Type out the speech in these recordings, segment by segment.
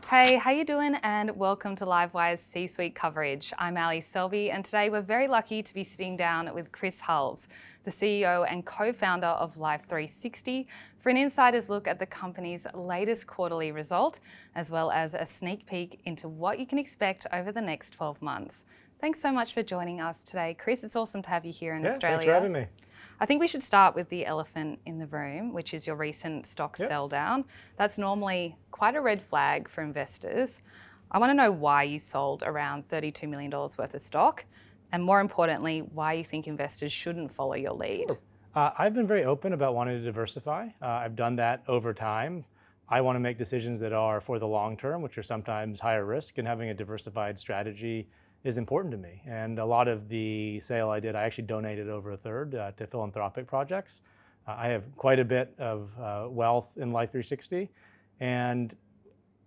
Hey, how you doing? And welcome to Livewire's C-Suite coverage. I'm Ali Selby, and today we're very lucky to be sitting down with Chris Hulls, the CEO and co-founder of Life360, for an insider's look at the company's latest quarterly result, as well as a sneak peek into what you can expect over the next 12 months. Thanks so much for joining us today, Chris. It's awesome to have you here in Australia. Thanks for having me. I think we should start with the elephant in the room, which is your recent stock sell down. That's normally quite a red flag for investors. I want to know why you sold around $32 million worth of stock, and more importantly, why you think investors shouldn't follow your lead. Sure. I've been very open about wanting to diversify. I've done that over time. I want to make decisions that are for the long term, which are sometimes higher risk, and having a diversified strategy is important to me. And a lot of the sale I did, I actually donated over a third to philanthropic projects. I have quite a bit of wealth in Life360, and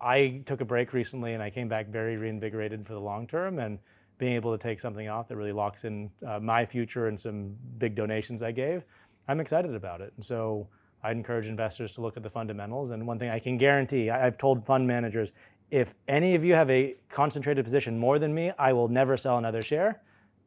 I took a break recently and I came back very reinvigorated for the long term, and being able to take something off that really locks in my future and some big donations I gave, I'm excited about it. And so I'd encourage investors to look at the fundamentals. And one thing I can guarantee, I've told fund managers, if any of you have a concentrated position more than me, I will never sell another share.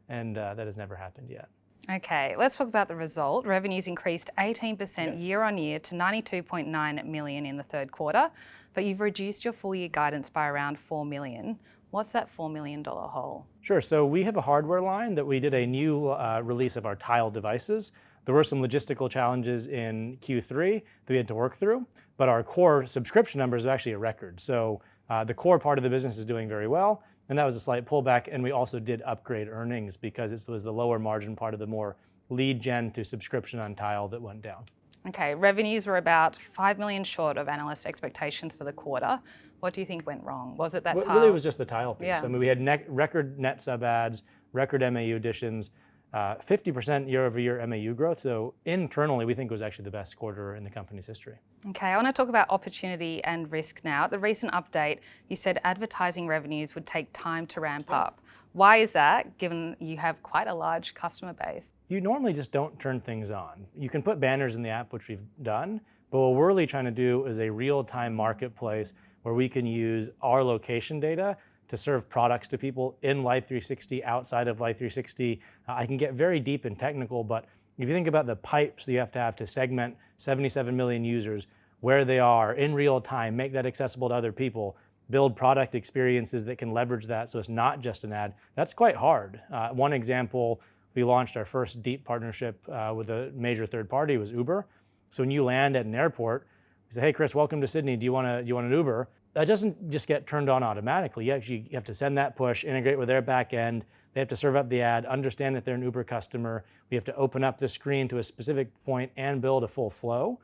And that has never happened yet. Okay, let's talk about the result. Revenues increased 18% year on year to 92.9 million in the third quarter, but you've reduced your full year guidance by around 4 million. What's that $4 million hole? Sure, so we have a hardware line that we did a new release of our Tile devices. There were some logistical challenges in Q3 that we had to work through, but our core subscription numbers are actually a record. So the core part of the business is doing very well, and that was a slight pullback. And we also did upgrade earnings because it was the lower margin part of the more lead gen to subscription on Tile that went down. Okay, revenues were about 5 million short of analyst expectations for the quarter. What do you think went wrong? Was it that Tile? Really, it was just the Tile piece. Yeah. I mean, we had record net sub ads, record MAU additions, 50% year over year MAU growth. So internally, we think it was actually the best quarter in the company's history. Okay, I want to talk about opportunity and risk now. At the recent update, you said advertising revenues would take time to ramp up. Why is that, given you have quite a large customer base? You normally just don't turn things on. You can put banners in the app, which we've done, but what we're really trying to do is a real-time marketplace where we can use our location data to serve products to people in Life360, outside of Life360. I can get very deep and technical, but if you think about the pipes that you have to segment 77 million users, where they are in real time, make that accessible to other people, build product experiences that can leverage that so it's not just an ad, that's quite hard. One example, we launched our first deep partnership with a major third party, was Uber. So when you land at an airport, you say, hey Chris, welcome to Sydney, do you want an Uber? That doesn't just get turned on automatically. You have to send that push, integrate with their back end. They have to serve up the ad, understand that they're an Uber customer. We have to open up the screen to a specific point and build a full flow.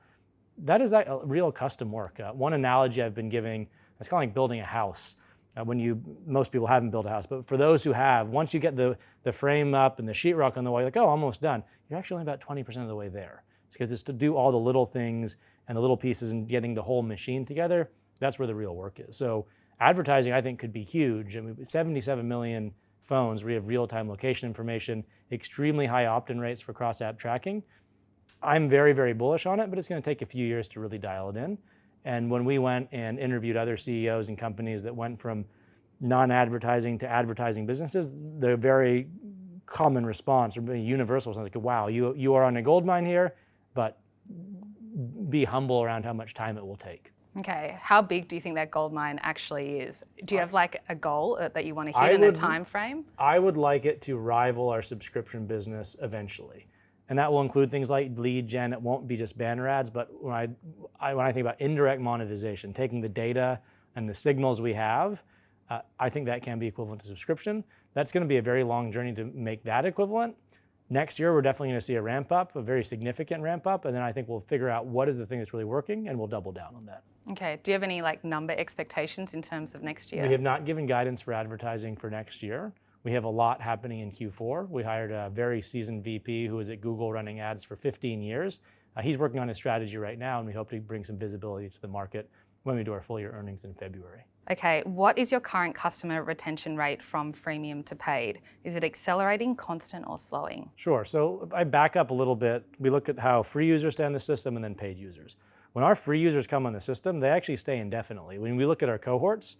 That is real custom work. One analogy I've been giving, it's kind of like building a house. Most people haven't built a house, but for those who have, once you get the frame up and the sheetrock on the wall, you're like, oh, almost done. You're actually only about 20% of the way there. It's because it's to do all the little things and the little pieces and getting the whole machine together. That's where the real work is. So advertising, I think, could be huge. I mean, 77 million phones where you have real-time location information, extremely high opt-in rates for cross-app tracking. I'm very, very bullish on it, but it's going to take a few years to really dial it in. And when we went and interviewed other CEOs and companies that went from non-advertising to advertising businesses, the very common response, or universal, sounds like, wow, you are on a gold mine here, but be humble around how much time it will take. Okay, how big do you think that gold mine actually is? Do you have like a goal that you want to hit in a time frame? I would like it to rival our subscription business eventually. And that will include things like lead gen. It won't be just banner ads, but when I think about indirect monetization, taking the data and the signals we have, I think that can be equivalent to subscription. That's going to be a very long journey to make that equivalent. Next year, we're definitely going to see a ramp up, a very significant ramp up, and then I think we'll figure out what is the thing that's really working, and we'll double down on that. Okay, do you have any number expectations in terms of next year? We have not given guidance for advertising for next year. We have a lot happening in Q4. We hired a very seasoned VP who was at Google running ads for 15 years. He's working on his strategy right now, and we hope to bring some visibility to the market when we do our full year earnings in February. Okay, what is your current customer retention rate from freemium to paid? Is it accelerating, constant, or slowing? Sure, so if I back up a little bit, we look at how free users stay on the system and then paid users. when our free users come on the system, they actually stay indefinitely. When we look at our cohorts,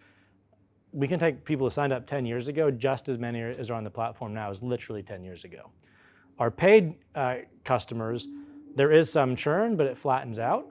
we can take people who signed up 10 years ago, just as many as are on the platform now as literally 10 years ago. Our paid customers, there is some churn, but it flattens out.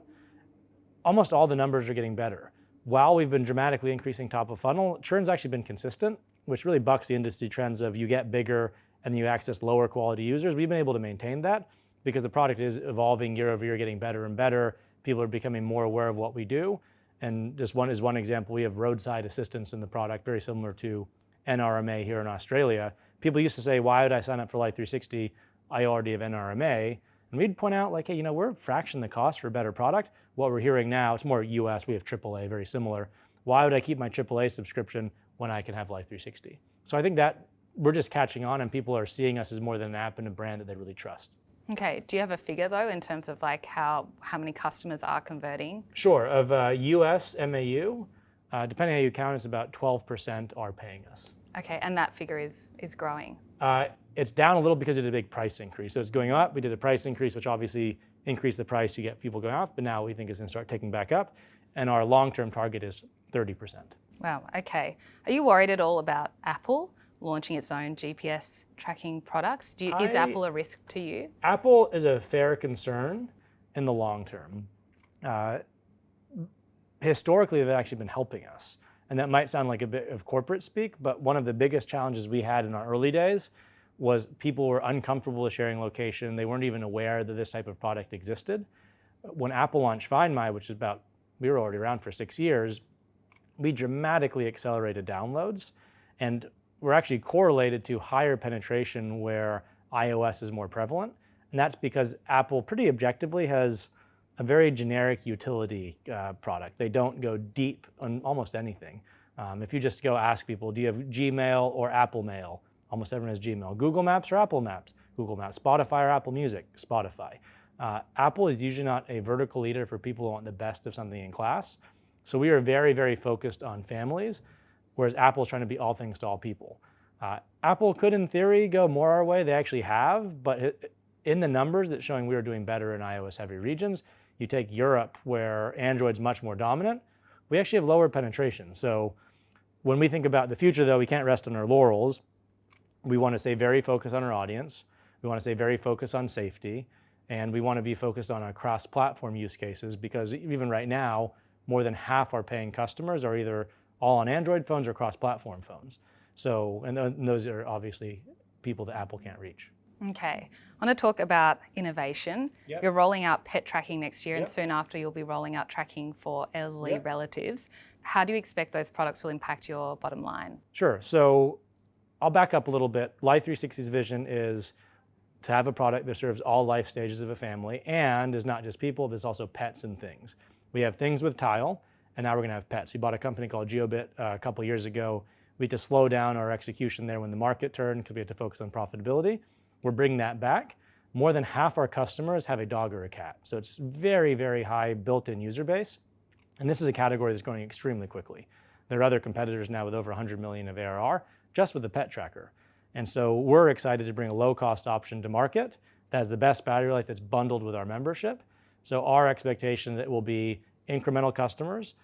Almost all the numbers are getting better. While we've been dramatically increasing top of funnel, churn's actually been consistent, which really bucks the industry trends of you get bigger and you access lower quality users. We've been able to maintain that because the product is evolving year over year, getting better and better. People are becoming more aware of what we do. And just one example, we have roadside assistance in the product, very similar to NRMA here in Australia. People used to say, why would I sign up for Life360? I already have NRMA. And we'd point out like, hey, we're a fraction the cost for a better product. What we're hearing now, it's more US, we have AAA, very similar. Why would I keep my AAA subscription when I can have Life360? So I think that we're just catching on and people are seeing us as more than an app and a brand that they really trust. Okay, do you have a figure though in terms of like how many customers are converting? Sure, of US MAU, depending on how you count, it's about 12% are paying us. Okay, and that figure is growing? It's down a little because we did a big price increase. So it's going up, we did a price increase, which obviously increased the price, you get people going off, but now we think it's gonna start taking back up. And our long-term target is 30%. Wow, okay. Are you worried at all about Apple launching its own GPS tracking products? Is Apple a risk to you? Apple is a fair concern in the long term. Historically, they've actually been helping us. And that might sound like a bit of corporate speak, but one of the biggest challenges we had in our early days was people were uncomfortable with sharing location. They weren't even aware that this type of product existed. When Apple launched Find My, which is we were already around for 6 years, we dramatically accelerated downloads. And we're actually correlated to higher penetration where iOS is more prevalent. And that's because Apple pretty objectively has a very generic utility product. They don't go deep on almost anything. If you just go ask people, do you have Gmail or Apple Mail? Almost everyone has Gmail. Google Maps or Apple Maps? Google Maps. Spotify or Apple Music? Spotify. Apple is usually not a vertical leader for people who want the best of something in class. So we are very, very focused on families, whereas Apple is trying to be all things to all people. Apple could, in theory, go more our way. They actually have, but in the numbers that's showing we are doing better in iOS-heavy regions, you take Europe, where Android's much more dominant, we actually have lower penetration. So when we think about the future, though, we can't rest on our laurels. We want to stay very focused on our audience. We want to stay very focused on safety. And we want to be focused on our cross-platform use cases, because even right now, more than half our paying customers are either all on Android phones or cross-platform phones. So, and those are obviously people that Apple can't reach. Okay, I want to talk about innovation. Yep. You're rolling out pet tracking next year, Yep. and soon after you'll be rolling out tracking for elderly Yep. relatives. How do you expect those products will impact your bottom line? Sure, so I'll back up a little bit. Life360's vision is to have a product that serves all life stages of a family and is not just people, but it's also pets and things. We have things with Tile, and now we're gonna have pets. We bought a company called Jiobit a couple years ago. We had to slow down our execution there when the market turned because we had to focus on profitability. We're bringing that back. More than half our customers have a dog or a cat. So it's very, very high built-in user base. And this is a category that's growing extremely quickly. There are other competitors now with over 100 million of ARR just with the pet tracker. And so we're excited to bring a low-cost option to market that has the best battery life that's bundled with our membership. So our expectation that it will be incremental customers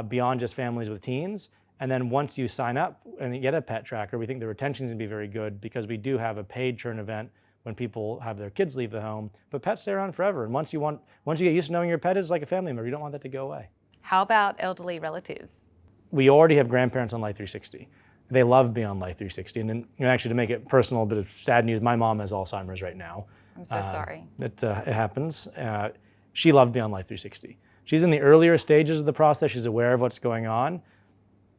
beyond just families with teens. And then once you sign up and you get a pet tracker, we think the retention is going to be very good because we do have a paid churn event when people have their kids leave the home. But pets stay around forever. And once you get used to knowing your pet is like a family member, you don't want that to go away. How about elderly relatives? We already have grandparents on Life360. They love being on Life360. And actually, to make it personal, a bit of sad news, my mom has Alzheimer's right now. I'm so sorry. It happens. She loved being on Life360. She's in the earlier stages of the process. She's aware of what's going on.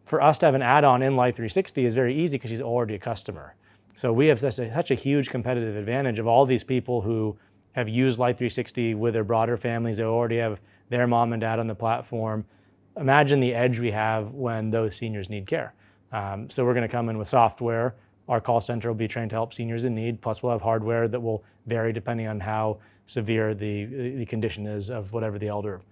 For us to have an add-on in Life360 is very easy because she's already a customer. So we have such a huge competitive advantage of all these people who have used Life360 with their broader families. They already have their mom and dad on the platform. Imagine the edge we have when those seniors need care. So we're going to come in with software. Our call center will be trained to help seniors in need. Plus we'll have hardware that will vary depending on how severe the condition is of whatever the elder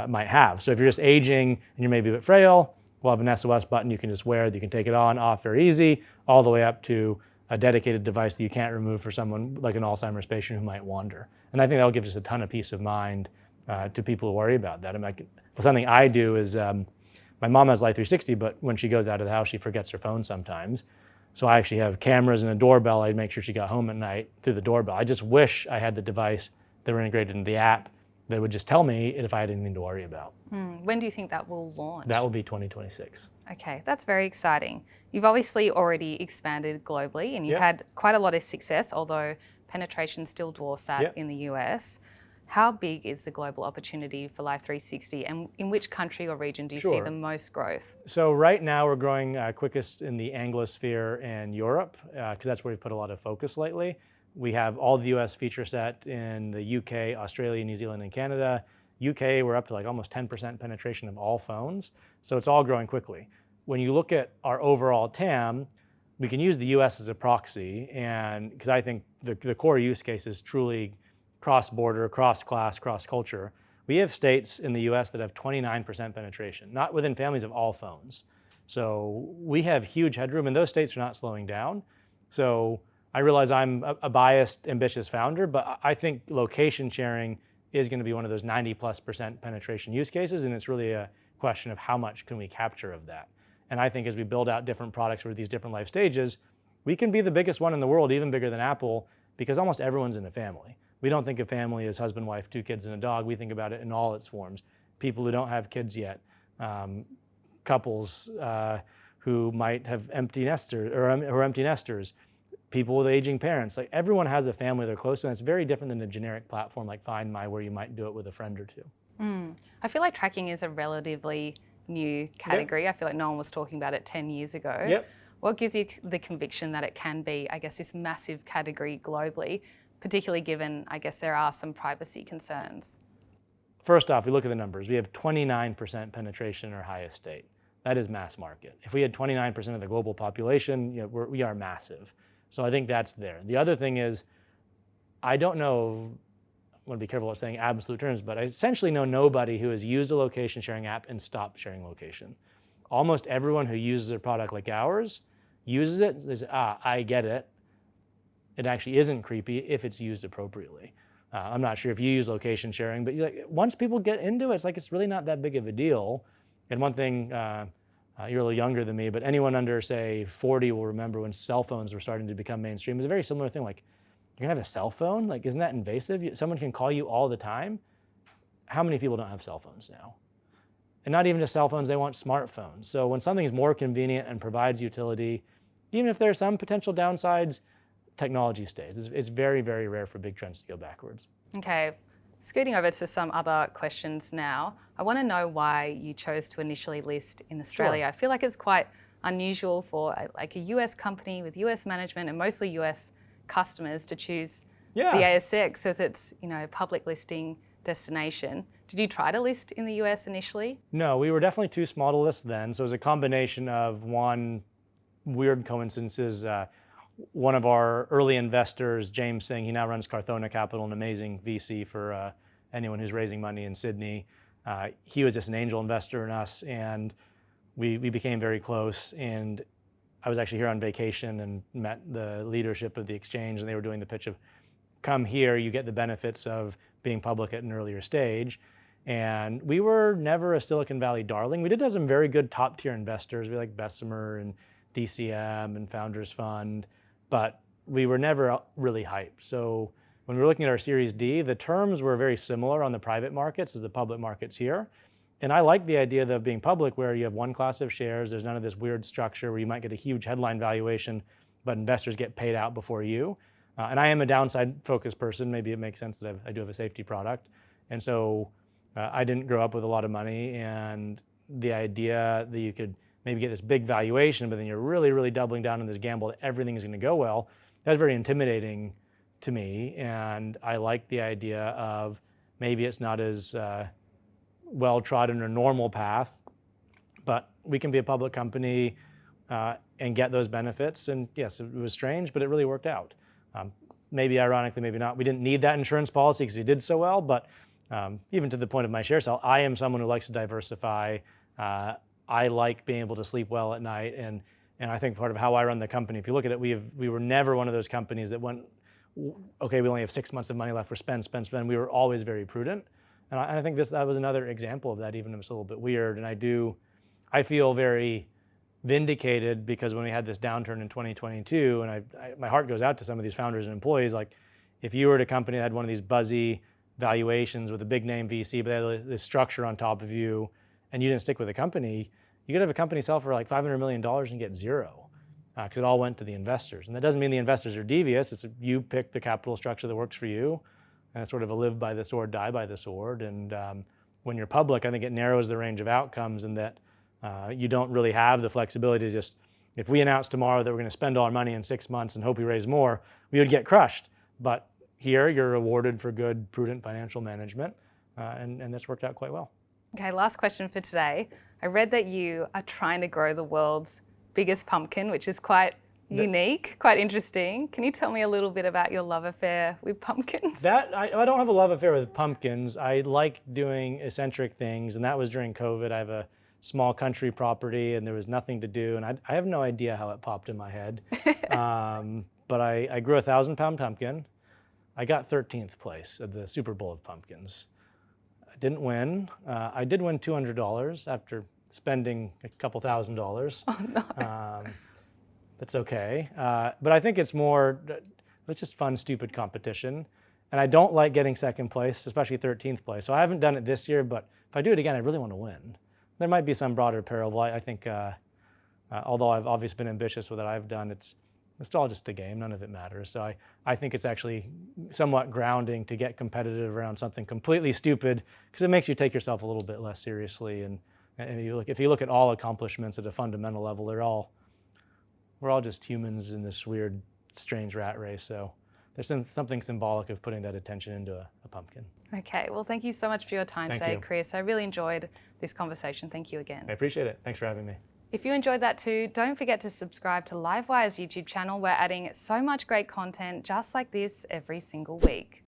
might have. So if you're just aging and you're maybe a bit frail, we'll have an SOS button you can just wear that you can take it on, off very easy, all the way up to a dedicated device that you can't remove for someone like an Alzheimer's patient who might wander. And I think that'll give us a ton of peace of mind to people who worry about that. I mean, something I do is my mom has Life 360, but when she goes out of the house, she forgets her phone sometimes. So I actually have cameras and a doorbell. I make sure she got home at night through the doorbell. I just wish I had the device that were integrated into the app that would just tell me if I had anything to worry about. When do you think that will launch? That will be 2026. Okay, that's very exciting. You've obviously already expanded globally and you've had quite a lot of success, although penetration still dwarfs that in the US. How big is the global opportunity for Life 360 and in which country or region do you see the most growth? So right now we're growing quickest in the Anglosphere and Europe because that's where we've put a lot of focus lately. We have all the US feature set in the UK, Australia, New Zealand, and Canada. UK, we're up to like almost 10% penetration of all phones. So it's all growing quickly. When you look at our overall TAM, we can use the US as a proxy, and because I think the core use case is truly cross-border, cross-class, cross-culture. We have states in the US that have 29% penetration, not within families of all phones. So we have huge headroom, and those states are not slowing down. So I realize I'm a biased, ambitious founder, but I think location sharing is going to be one of those 90+% penetration use cases, and it's really a question of how much can we capture of that. And I think as we build out different products for these different life stages, we can be the biggest one in the world, even bigger than Apple, because almost everyone's in a family. We don't think of family as husband, wife, 2 kids, and a dog. We think about it in all its forms. People who don't have kids yet, couples who might have empty nesters or are empty nesters, people with aging parents. Like everyone has a family they're close to, and it's very different than a generic platform like Find My, where you might do it with a friend or two. I feel like tracking is a relatively new category. I feel like no one was talking about it 10 years ago. What gives you the conviction that it can be, I guess, this massive category globally, particularly given, I guess, there are some privacy concerns? First off, we look at the numbers. We have 29% penetration in our highest state. That is mass market. If we had 29% of the global population, we are massive. So I think that's there. The other thing is, I don't know, I want to be careful about saying absolute terms, but I essentially know nobody who has used a location sharing app and stopped sharing location. Almost everyone who uses a product like ours uses it, they say, I get it. It actually isn't creepy if it's used appropriately. I'm not sure if you use location sharing, but once people get into it, it's really not that big of a deal. And one thing, you're a little younger than me, but anyone under, say, 40 will remember when cell phones were starting to become mainstream. It was a very similar thing. Like, you're gonna have a cell phone? Like, isn't that invasive? Someone can call you all the time. How many people don't have cell phones now? And not even just cell phones, they want smartphones. So when something is more convenient and provides utility, even if there are some potential downsides, technology stays. It's very, very rare for big trends to go backwards. Okay, scooting over to some other questions now. I want to know why you chose to initially list in Australia. I feel like it's quite unusual for like a US company with US management and mostly US customers to choose the ASX as its public listing destination. Did you try to list in the US initially? No, we were definitely too small to list then. So it was a combination of one, weird coincidences. One of our early investors, James Singh, he now runs Carthona Capital, an amazing VC for anyone who's raising money in Sydney. He was just an angel investor in us, and we became very close. And I was actually here on vacation and met the leadership of the exchange, and they were doing the pitch of, come here, you get the benefits of being public at an earlier stage. And we were never a Silicon Valley darling. We did have some very good top-tier investors. We like Bessemer and DCM and Founders Fund, but we were never really hyped. So when we were looking at our Series D, the terms were very similar on the private markets as the public markets here. And I like the idea of being public where you have one class of shares, there's none of this weird structure where you might get a huge headline valuation, but investors get paid out before you. And I am a downside-focused person. Maybe it makes sense that I do have a safety product. And so I didn't grow up with a lot of money, and the idea that you could maybe get this big valuation, but then you're really, really doubling down on this gamble that everything is going to go well, that's very intimidating to me. And I like the idea of maybe it's not as well-trodden or normal path, but we can be a public company and get those benefits. And yes, it was strange, but it really worked out. Maybe ironically, maybe not. We didn't need that insurance policy because we did so well, but even to the point of my share sale, I am someone who likes to diversify. I like being able to sleep well at night, and I think part of how I run the company, if you look at it, we were never one of those companies that went, okay, we only have 6 months of money left for spend. We were always very prudent. And I think that was another example of that, even if it's a little bit weird. And I feel very vindicated because when we had this downturn in 2022, and my heart goes out to some of these founders and employees, like if you were at a company that had one of these buzzy valuations with a big name VC, but they had this structure on top of you, and you didn't stick with the company, you could have a company sell for like $500 million and get zero, because it all went to the investors. And that doesn't mean the investors are devious. It's you pick the capital structure that works for you, and it's sort of a live by the sword, die by the sword. And when you're public, I think it narrows the range of outcomes, in that you don't really have the flexibility to just, if we announce tomorrow that we're going to spend all our money in 6 months and hope we raise more, we would get crushed. But here, you're rewarded for good, prudent financial management, and that's worked out quite well. Okay, last question for today. I read that you are trying to grow the world's biggest pumpkin, which is quite unique, quite interesting. Can you tell me a little bit about your love affair with pumpkins? I don't have a love affair with pumpkins. I like doing eccentric things, and that was during COVID. I have a small country property, and there was nothing to do, and I have no idea how it popped in my head. But I grew a 1,000-pound pumpkin. I got 13th place at the Super Bowl of pumpkins. I didn't win. I did win $200 after spending a couple $1,000. Oh, no. That's okay. But I think it's just fun, stupid competition. And I don't like getting second place, especially 13th place. So I haven't done it this year, but if I do it again, I really want to win. There might be some broader parable. I think, although I've obviously been ambitious with what I've done, it's all just a game. None of it matters. So I think it's actually somewhat grounding to get competitive around something completely stupid, because it makes you take yourself a little bit less seriously. And if you look at all accomplishments at a fundamental level, we're all just humans in this weird, strange rat race. So there's something symbolic of putting that attention into a pumpkin. Okay, well, thank you so much for your time today, Chris. I really enjoyed this conversation. Thank you again. I appreciate it. Thanks for having me. If you enjoyed that too, don't forget to subscribe to Livewire's YouTube channel. We're adding so much great content just like this every single week.